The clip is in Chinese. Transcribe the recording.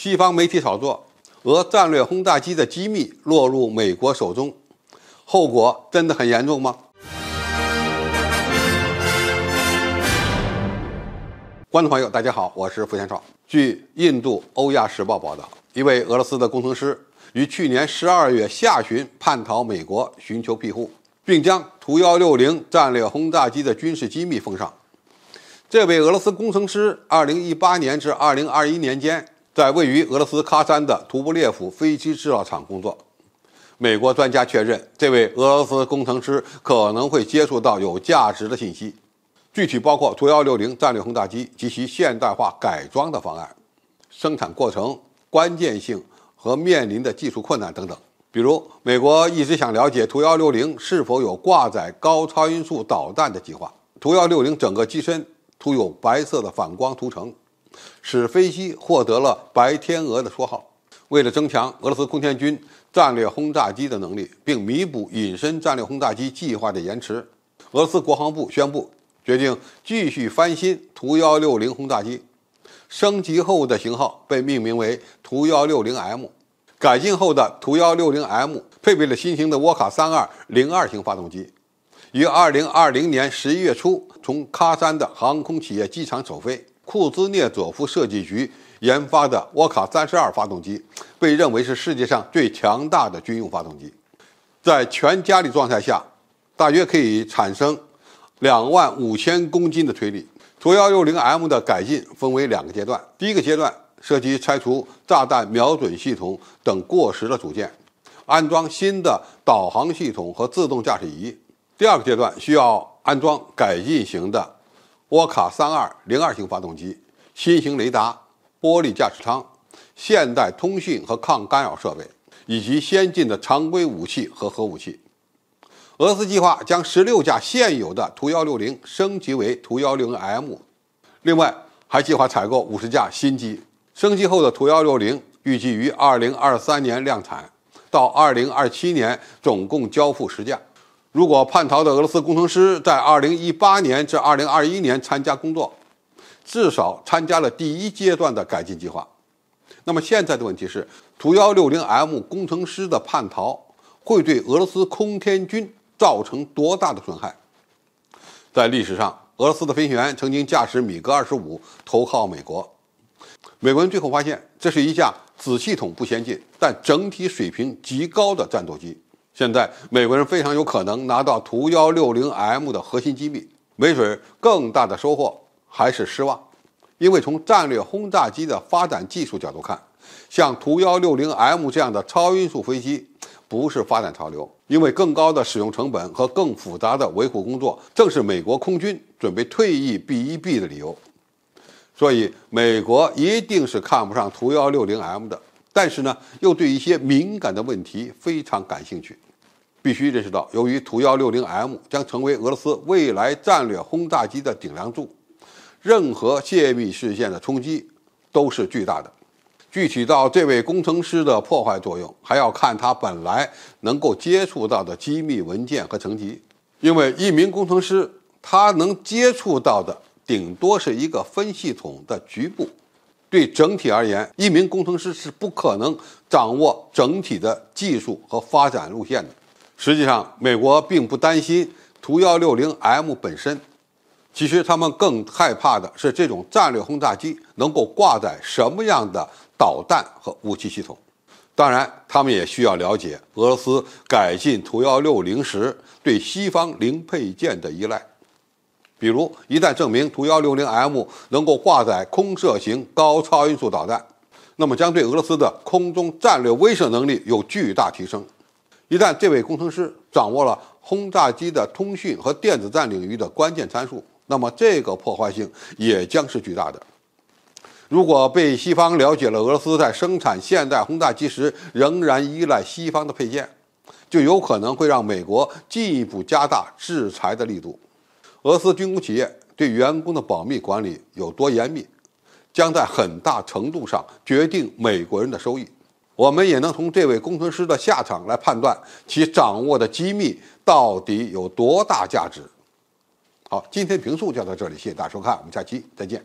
西方媒体炒作，俄战略轰炸机的机密落入美国手中，后果真的很严重吗？观众朋友，大家好，我是付先少。据印度欧亚时报报道，一位俄罗斯的工程师于去年12月下旬叛逃美国，寻求庇护，并将图160战略轰炸机的军事机密封上。这位俄罗斯工程师2018年至2021年间，在位于俄罗斯喀山的图布列夫飞机制造厂工作。美国专家确认，这位俄罗斯工程师可能会接触到有价值的信息，具体包括图160战略轰炸机及其现代化改装的方案、生产过程、关键性和面临的技术困难等等。比如，美国一直想了解图160是否有挂载高超音速导弹的计划。图160整个机身涂有白色的反光涂层，使飞机获得了白天鹅的绰号。为了增强俄罗斯空天军战略轰炸机的能力，并弥补隐身战略轰炸机计划的延迟，俄罗斯国防部宣布决定继续翻新图160轰炸机，升级后的型号被命名为图160M。改进后的图160M配备了新型的沃卡32 02型发动机，于2020年11月初从喀山的航空企业机场首飞。库兹涅佐夫设计局研发的沃卡32发动机被认为是世界上最强大的军用发动机，在全加力状态下，大约可以产生25000公斤的推力。图160M 的改进分为2个阶段，第一个阶段涉及拆除炸弹瞄准系统等过时的组件，安装新的导航系统和自动驾驶仪。第二个阶段需要安装改进型的沃卡32 02型发动机、新型雷达、玻璃驾驶舱、现代通讯和抗干扰设备，以及先进的常规武器和核武器。俄罗斯计划将16架现有的图160升级为图160M， 另外还计划采购50架新机。升级后的图160预计于2023年量产，到2027年总共交付10架。如果叛逃的俄罗斯工程师在2018年至2021年参加工作，至少参加了第一阶段的改进计划。那么现在的问题是，图160M 工程师的叛逃会对俄罗斯空天军造成多大的损害？在历史上，俄罗斯的飞行员曾经驾驶米格25投靠美国，美国人最后发现这是一架子系统不先进，但整体水平极高的战斗机。现在美国人非常有可能拿到图160M 的核心机密，没准更大的收获还是失望。因为从战略轰炸机的发展技术角度看，像图160M 这样的超音速飞机不是发展潮流，因为更高的使用成本和更复杂的维护工作正是美国空军准备退役避一避的理由。所以美国一定是看不上图160M 的，但是呢，又对一些敏感的问题非常感兴趣。必须认识到，由于图160M 将成为俄罗斯未来战略轰炸机的顶梁柱，任何泄密事件的冲击都是巨大的。具体到这位工程师的破坏作用，还要看他本来能够接触到的机密文件和层级。因为一名工程师他能接触到的顶多是一个分系统的局部，对整体而言，一名工程师是不可能掌握整体的技术和发展路线的。实际上，美国并不担心图160M 本身，其实他们更害怕的是这种战略轰炸机能够挂载什么样的导弹和武器系统。当然，他们也需要了解俄罗斯改进图160时对西方零配件的依赖。比如，一旦证明图160M 能够挂载空射型高超音速导弹，那么将对俄罗斯的空中战略威慑能力有巨大提升。一旦这位工程师掌握了轰炸机的通讯和电子战领域的关键参数，那么这个破坏性也将是巨大的。如果被西方了解了俄罗斯在生产现代轰炸机时仍然依赖西方的配件，就有可能会让美国进一步加大制裁的力度。俄罗斯军工企业对员工的保密管理有多严密，将在很大程度上决定美国人的收益。我们也能从这位工程师的下场来判断其掌握的机密到底有多大价值。好，今天评述就到这里，谢谢大家收看，我们下期再见。